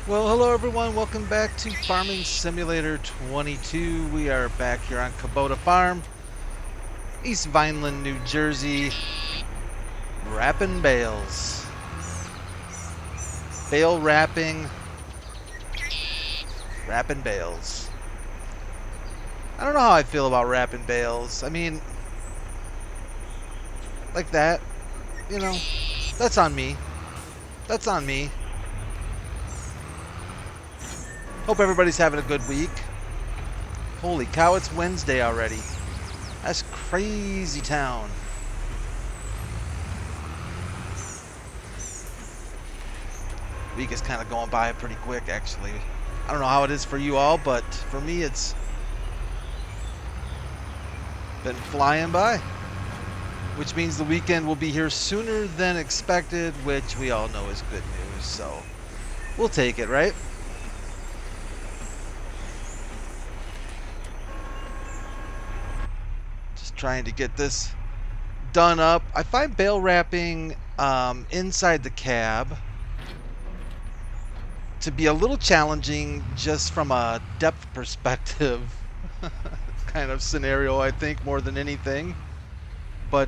Well, hello everyone. Welcome back to Farming Simulator 22. We are back here on Kubota Farm, East Vineland, New Jersey, wrapping bales. Bale wrapping bales. I don't know how I feel about wrapping bales. I mean, like that, you know, that's on me. That's on me. Hope everybody's having a good week. Holy cow, it's Wednesday already. That's crazy town. Week is kind of going by pretty quick, actually. I don't know how it is for you all, but for me, it's been flying by. Which means the weekend will be here sooner than expected, which we all know is good news. So we'll take it, right? Trying to get this done up. I find bale wrapping inside the cab to be a little challenging just from a depth perspective kind of scenario, I think, more than anything. But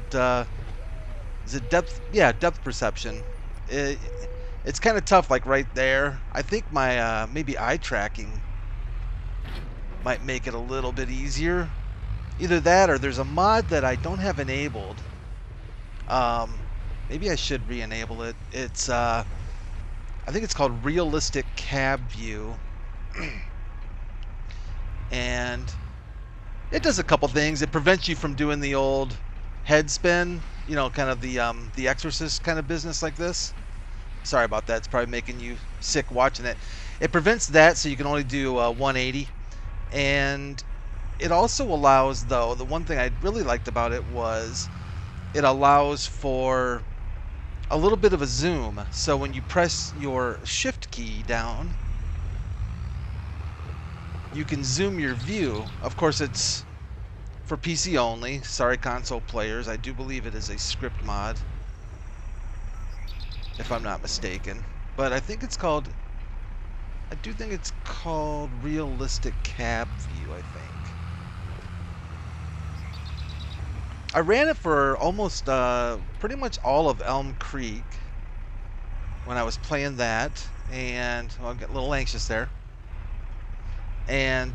is it depth? Yeah, depth perception. It's kind of tough, like right there. I think my maybe eye tracking might make it a little bit easier. Either that or there's a mod that I don't have enabled. Maybe I should re-enable it. It's I think it's called Realistic Cab View. And it does a couple things. It prevents you from doing the old head spin, you know, kind of the Exorcist kind of business like this. Sorry about that. It's probably making you sick watching it. It prevents that, so you can only do 180. And it also allows, though, the one thing I really liked about it was it allows for a little bit of a zoom. So when you press your shift key down, you can zoom your view. Of course, it's for PC only. Sorry, console players. I do believe it is a script mod, if I'm not mistaken. But I think it's called, I do think it's called Realistic Cab View, I think. I ran it for almost pretty much all of Elm Creek when I was playing that, and well, I get a little anxious there. And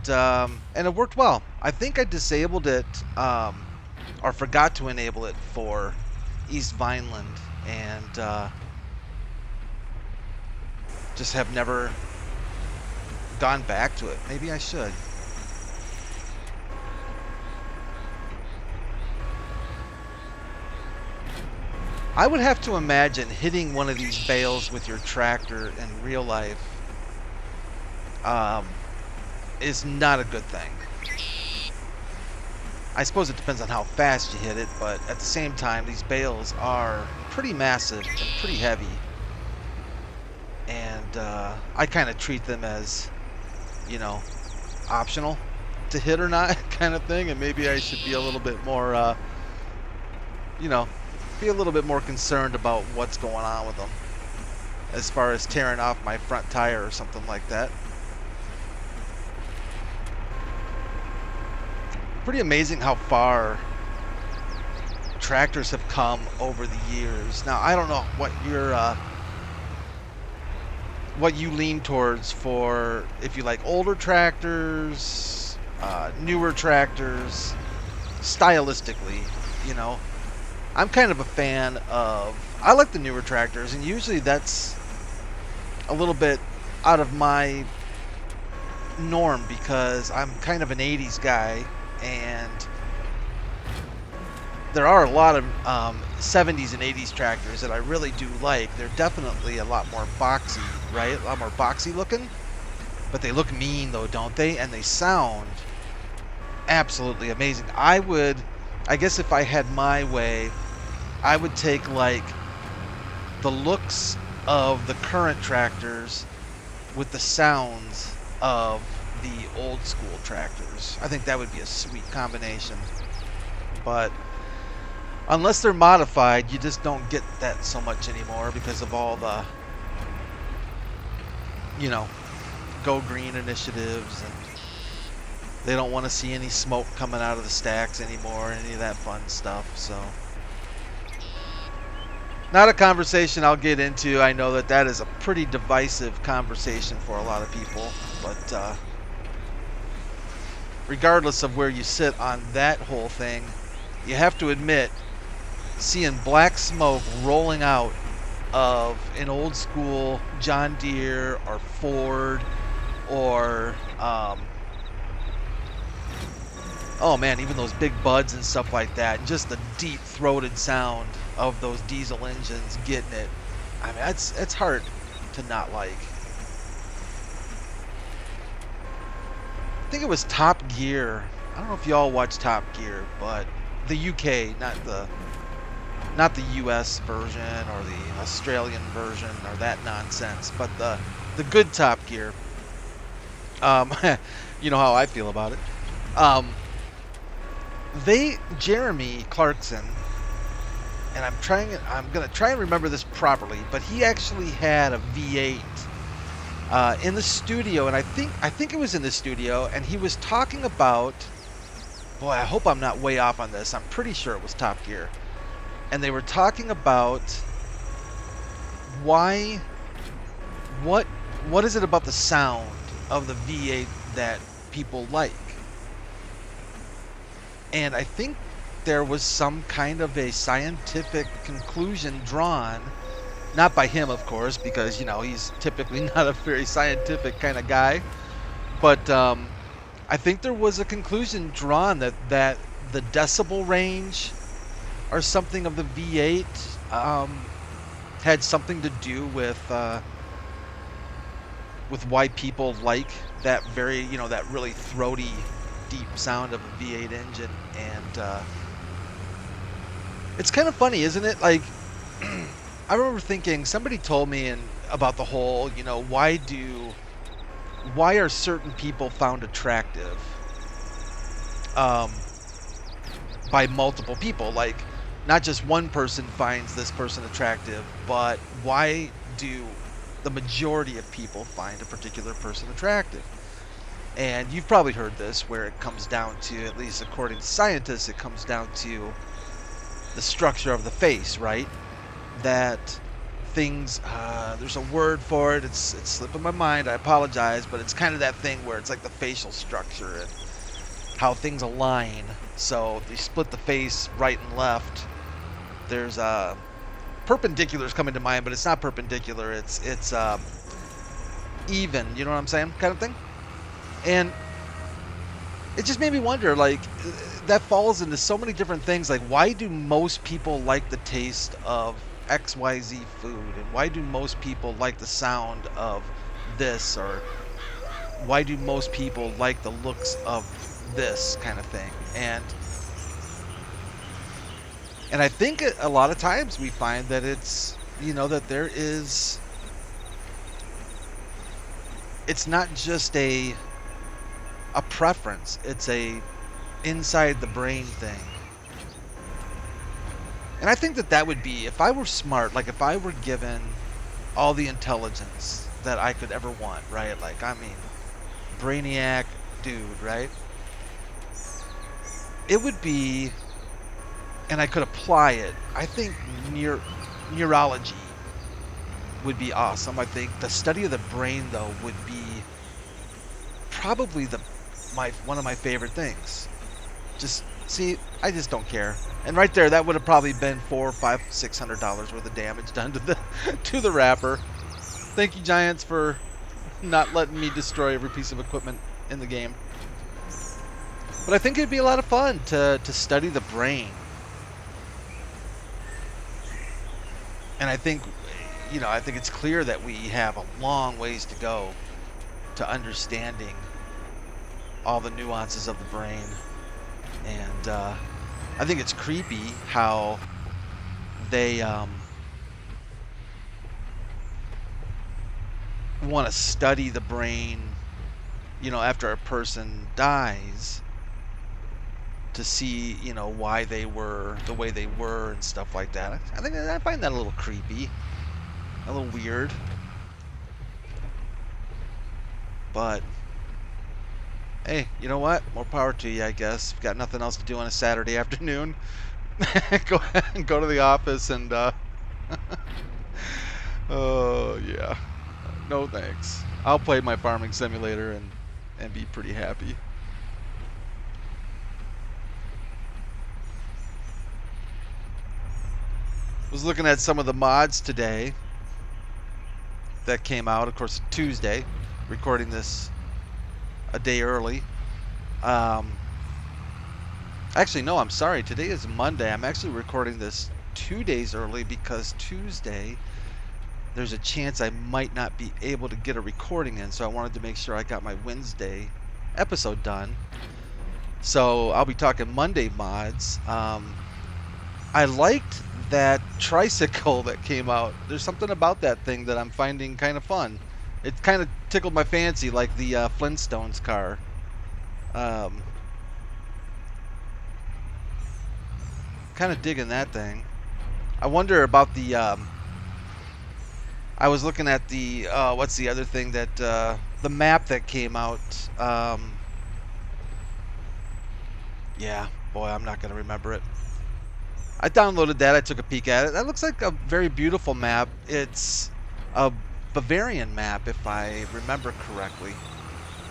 it worked well. I think I disabled it or forgot to enable it for East Vineland, and just have never gone back to it. Maybe I should. I would have to imagine hitting one of these bales with your tractor in real life is not a good thing. I suppose it depends on how fast you hit it, but at the same time, these bales are pretty massive and pretty heavy. And I kind of treat them as, you know, optional to hit or not kind of thing, and maybe I should be a little bit more, you know, be a little bit more concerned about what's going on with them as far as tearing off my front tire or something like that. Pretty amazing how far tractors have come over the years. Now, I don't know what you lean towards for, if you like older tractors, newer tractors, stylistically, you know. I'm kind of a fan of, I like the newer tractors, and usually that's a little bit out of my norm because I'm kind of an 80s guy, and there are a lot of 70s and 80s tractors that I really do like. They're definitely a lot more boxy, right? A lot more boxy looking, but they look mean though, don't they? And they sound absolutely amazing. I guess if I had my way, I would take like the looks of the current tractors with the sounds of the old school tractors. I think that would be a sweet combination. But unless they're modified, you just don't get that so much anymore because of all the you know, go green initiatives, and they don't want to see any smoke coming out of the stacks anymore, any of that fun stuff. So, not a conversation I'll get into. I know that that is a pretty divisive conversation for a lot of people, but regardless of where you sit on that whole thing, you have to admit, seeing black smoke rolling out of an old school John Deere or Ford or oh man, even those big buds and stuff like that, and just the deep throated sound of those diesel engines getting it. I mean, it's hard to not like. I think it was Top Gear. I don't know if y'all watch Top Gear, but the UK, not the US version or the Australian version or that nonsense, but the good Top Gear. You know how I feel about it. Jeremy Clarkson, and I'm gonna try and remember this properly, but he actually had a V8 in the studio, and I think it was in the studio, and he was talking about, boy, I hope I'm not way off on this. I'm pretty sure it was Top Gear, and they were talking about what is it about the sound of the V8 that people like. And I think there was some kind of a scientific conclusion drawn, not by him, of course, because, you know, he's typically not a very scientific kind of guy. But I think there was a conclusion drawn that the decibel range or something of the V8 had something to do with why people like that very, you know, that really throaty, deep sound of a V8 engine. And it's kind of funny, isn't it? Like, I remember thinking, somebody told me about the whole, you know, why are certain people found attractive by multiple people? Like, not just one person finds this person attractive, but why do the majority of people find a particular person attractive? And you've probably heard this, where it comes down to, at least according to scientists, it comes down to the structure of the face, right? That things, there's a word for it, it's slipping my mind, I apologize, but it's kind of that thing where it's like the facial structure and how things align. So they split the face right and left. There's perpendiculars coming to mind, but it's not perpendicular, it's even, you know what I'm saying, kind of thing. And it just made me wonder, like, that falls into so many different things. Like, why do most people like the taste of XYZ food? And why do most people like the sound of this? Or why do most people like the looks of this kind of thing? And I think a lot of times we find that it's, you know, that there is, it's not just a preference, it's a inside the brain thing. And I think that would be, if I were smart, like if I were given all the intelligence that I could ever want, right? Like, I mean, brainiac dude, right? It would be, and I could apply it, I think neurology would be awesome. I think the study of the brain, though, would be probably one of my favorite things. Just see, I just don't care. And right there, that would have probably been $400, $500, $600 worth of damage done to the wrapper. Thank you, Giants, for not letting me destroy every piece of equipment in the game. But I think it'd be a lot of fun to study the brain. And I think, you know, I think it's clear that we have a long ways to go to understanding all the nuances of the brain. And I think it's creepy how they want to study the brain, you know, after a person dies, to see, you know, why they were the way they were and stuff like that. I find that a little creepy, a little weird. But hey, you know what? More power to you, I guess. If you've got nothing else to do on a Saturday afternoon, go ahead and go to the office and oh yeah. No thanks. I'll play my farming simulator and be pretty happy. Was looking at some of the mods today that came out. Of course, Tuesday. Recording this a day early. Actually, no, I'm sorry. Today is Monday. I'm actually recording this 2 days early because Tuesday there's a chance I might not be able to get a recording in, so I wanted to make sure I got my Wednesday episode done. So I'll be talking Monday mods. I liked that tricycle that came out. There's something about that thing that I'm finding kind of fun. It kind of tickled my fancy, like the Flintstones car. Kind of digging that thing. I wonder about the I was looking at the what's the other thing that the map that came out. Yeah, boy, I'm not gonna remember it. I downloaded that. I took a peek at it. That looks like a very beautiful map. It's a Bavarian map, if I remember correctly,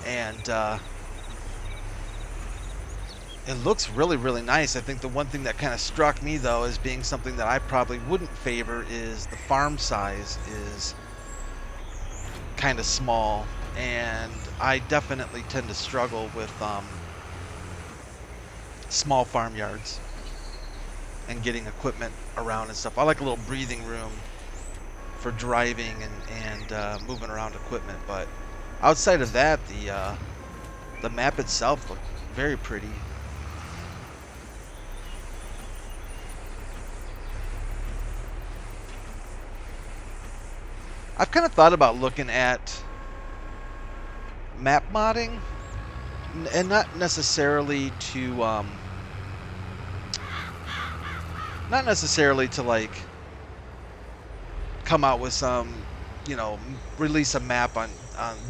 and it looks really, really nice. I think the one thing that kind of struck me, though, as being something that I probably wouldn't favor is the farm size is kind of small, and I definitely tend to struggle with small farmyards and getting equipment around and stuff. I like a little breathing room for driving and moving around equipment, but outside of that, the map itself looked very pretty. I've kind of thought about looking at map modding, and not necessarily to like come out with some, you know, release a map on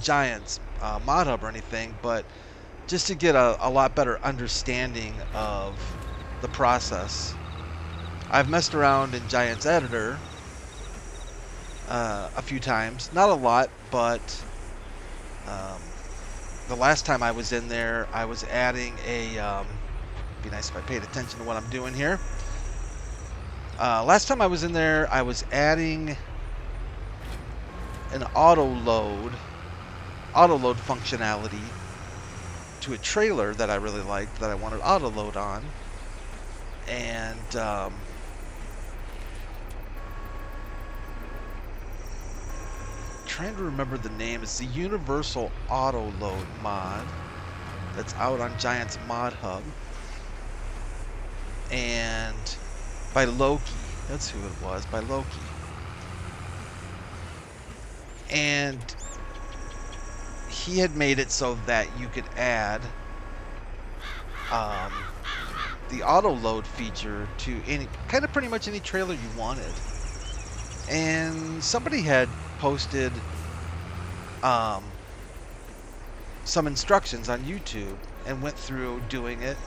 Giant's mod hub or anything, but just to get a lot better understanding of the process. I've messed around in Giant's editor a few times, not a lot, but the last time I was in there, I was adding a be nice if I paid attention to what I'm doing here. Last time I was in there, I was adding an auto load functionality to a trailer that I really liked, that I wanted auto load on, and trying to remember the name. It's the Universal Auto Load mod that's out on Giant's Mod Hub, and by Loki. That's who it was, by Loki. And he had made it so that you could add the auto load feature to any kind of pretty much any trailer you wanted. And somebody had posted some instructions on YouTube and went through doing it.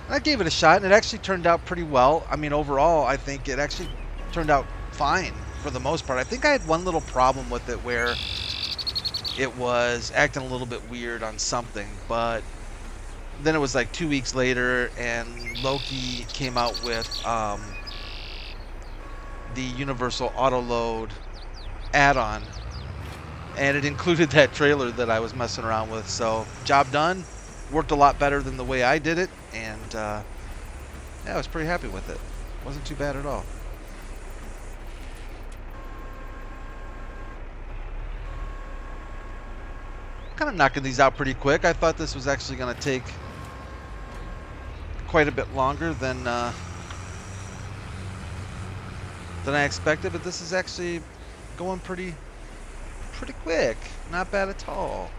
And I gave it a shot, and it actually turned out pretty well. I mean, overall, I think it actually turned out fine for the most part. I think I had one little problem with it where it was acting a little bit weird on something, but then it was like 2 weeks later, and Loki came out with the Universal Auto Load add-on, and it included that trailer that I was messing around with. So job done. Worked a lot better than the way I did it, and yeah, I was pretty happy with it. Wasn't too bad at all. Kind of knocking these out pretty quick. I thought this was actually going to take quite a bit longer than I expected, but this is actually going pretty quick. Not bad at all.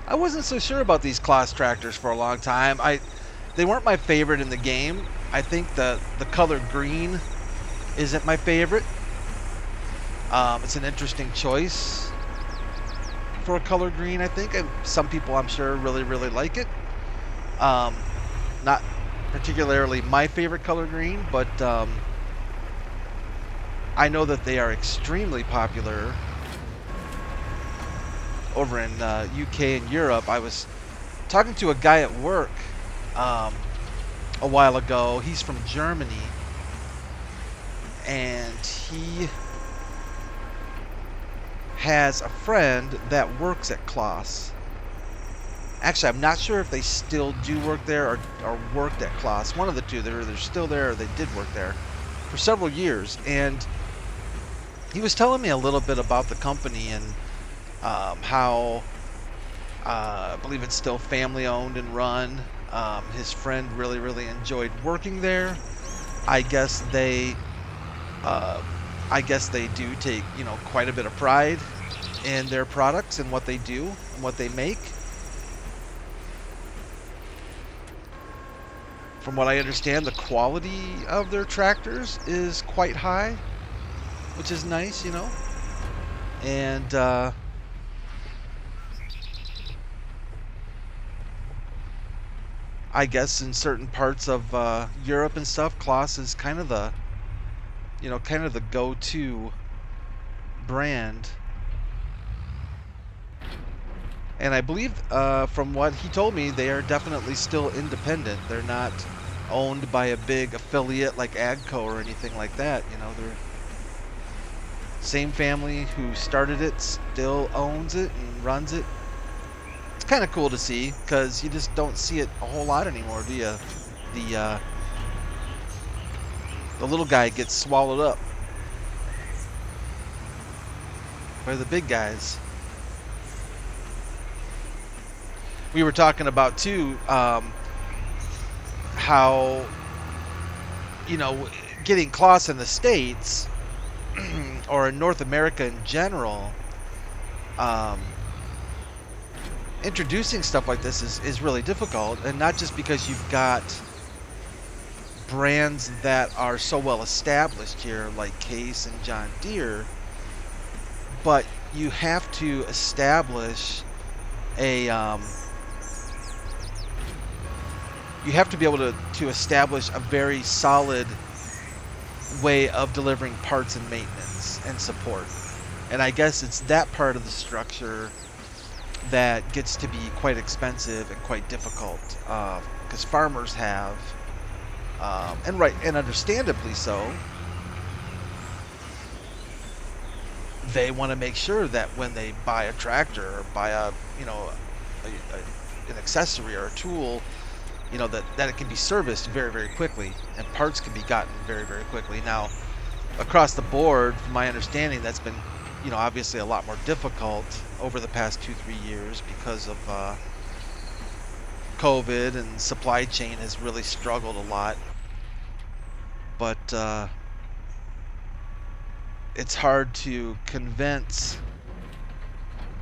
I wasn't so sure about these Claas tractors for a long time. They weren't my favorite in the game, I think the color green isn't my favorite. It's an interesting choice for a color green, I think. Some people, I'm sure, really, really like it. Not particularly my favorite color green, but I know that they are extremely popular over in UK and Europe. I was talking to a guy at work a while ago. He's from Germany, and he has a friend that works at Claas. Actually, I'm not sure if they still do work there or worked at Claas. One of the two. They're still there or they did work there for several years. And he was telling me a little bit about the company and how I believe it's still family owned and run. His friend really, really enjoyed working there. I guess they do take, quite a bit of pride in their products and what they do and what they make. From what I understand, the quality of their tractors is quite high, which is nice, And I guess in certain parts of Europe and stuff, Claas is kind of the go-to brand. And I believe, from what he told me, they are definitely still independent. They're not owned by a big affiliate like AGCO or anything like that. They're same family who started it still owns it and runs it. It's kind of cool to see because you just don't see it a whole lot anymore, do you? The little guy gets swallowed up by the big guys. We were talking about too how getting Claas in the States or in North America in general, introducing stuff like this is really difficult, and not just because you've got brands that are so well established here like Case and John Deere, but you have to establish you have to be able to establish a very solid way of delivering parts and maintenance and support. And I guess it's that part of the structure that gets to be quite expensive and quite difficult, because farmers have, and understandably so, they want to make sure that when they buy a tractor or buy an accessory or a tool, that it can be serviced very, very quickly and parts can be gotten very, very quickly. Now, across the board, from my understanding, that's been, obviously a lot more difficult over the past 2-3 years because of COVID, and supply chain has really struggled a lot. But it's hard to convince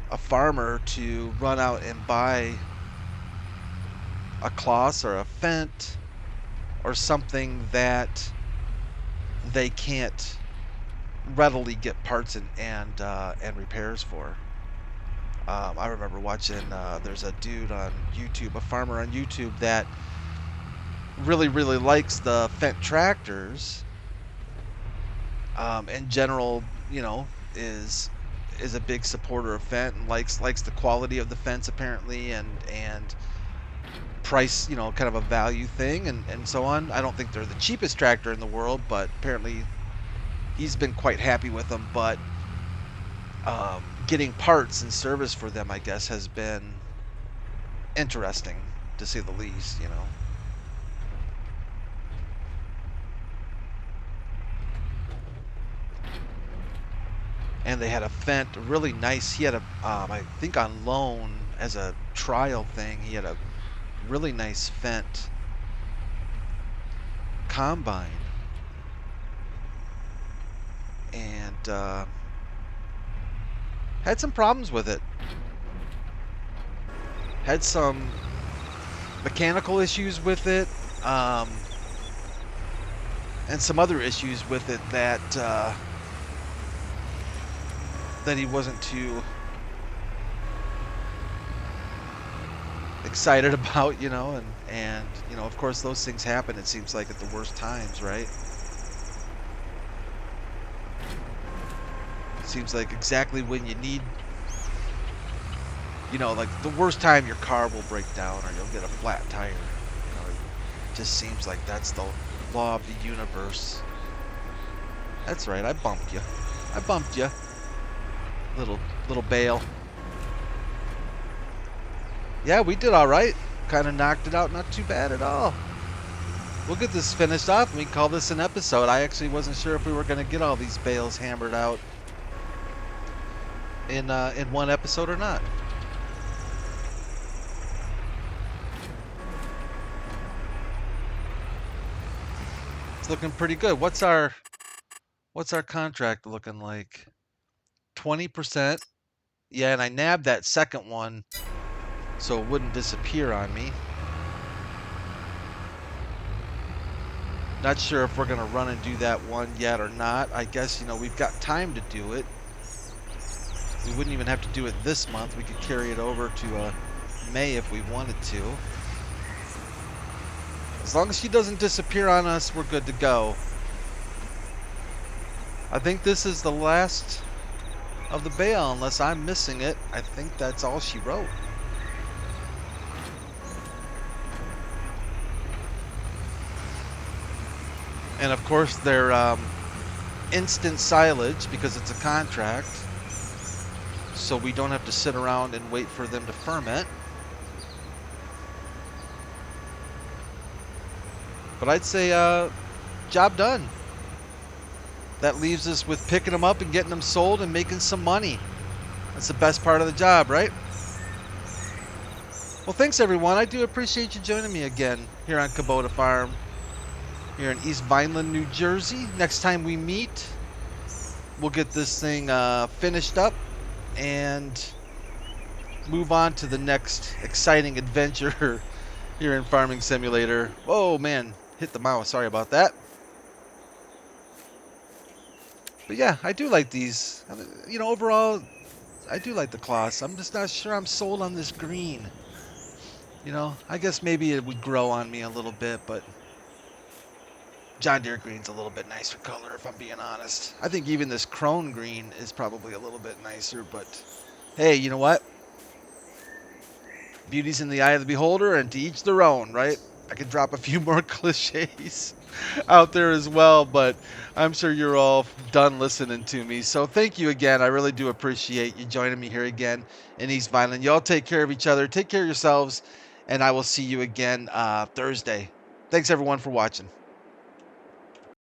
a farmer to run out and buy a Claas or a Fendt or something that they can't readily get parts and repairs for. I remember watching, there's a dude on YouTube, a farmer on YouTube that really, really likes the Fendt tractors. In general, is a big supporter of Fendt and likes the quality of the Fendts apparently, and price, kind of a value thing and so on. I don't think they're the cheapest tractor in the world, but apparently he's been quite happy with them. But getting parts and service for them, I guess, has been interesting to say the least, And they had a Fendt, really nice. He had a, I think on loan as a trial thing, he had a really nice Fendt combine, and had some problems with it. Had some mechanical issues with it. and some other issues with it that that he wasn't too excited about, you know, and you know, of course, those things happen. It seems like at the worst times, right? It seems like exactly when you need, you know, like the worst time your car will break down or you'll get a flat tire. You know, it just seems like that's the law of the universe. That's right, I bumped you. I bumped you. Little bale. Yeah, we did all right. Kind of knocked it out, not too bad at all. We'll get this finished off and we can call this an episode. I actually wasn't sure if we were going to get all these bales hammered out in one episode or not. It's looking pretty good. What's our contract looking like? 20%. Yeah, and I nabbed that second one so it wouldn't disappear on me. Not sure if we're going to run and do that one yet or not. I guess, you know, we've got time to do it. We wouldn't even have to do it this month. We could carry it over to May if we wanted to. As long as she doesn't disappear on us, we're good to go. I think this is the last of the bale, unless I'm missing it. I think that's all she wrote. And of course, they're instant silage because it's a contract. So we don't have to sit around and wait for them to ferment. But I'd say job done. That leaves us with picking them up and getting them sold and making some money. That's the best part of the job, right? Well, thanks everyone. I do appreciate you joining me again here on Kubota Farm, here in East Vineland, New Jersey. Next time we meet, we'll get this thing finished up and move on to the next exciting adventure here in Farming Simulator. Whoa, man, hit the mouse. Sorry about that. But yeah, I do like these. You know, overall, I do like the Claas. I'm just not sure I'm sold on this green. You know, I guess maybe it would grow on me a little bit, but John Deere green's a little bit nicer color, if I'm being honest. I think even this Chrome green is probably a little bit nicer, but hey, you know what? Beauty's in the eye of the beholder, and to each their own, right? I could drop a few more cliches out there as well, but I'm sure you're all done listening to me. So thank you again. I really do appreciate you joining me here again in East Vineland. Y'all take care of each other. Take care of yourselves, and I will see you again Thursday. Thanks, everyone, for watching.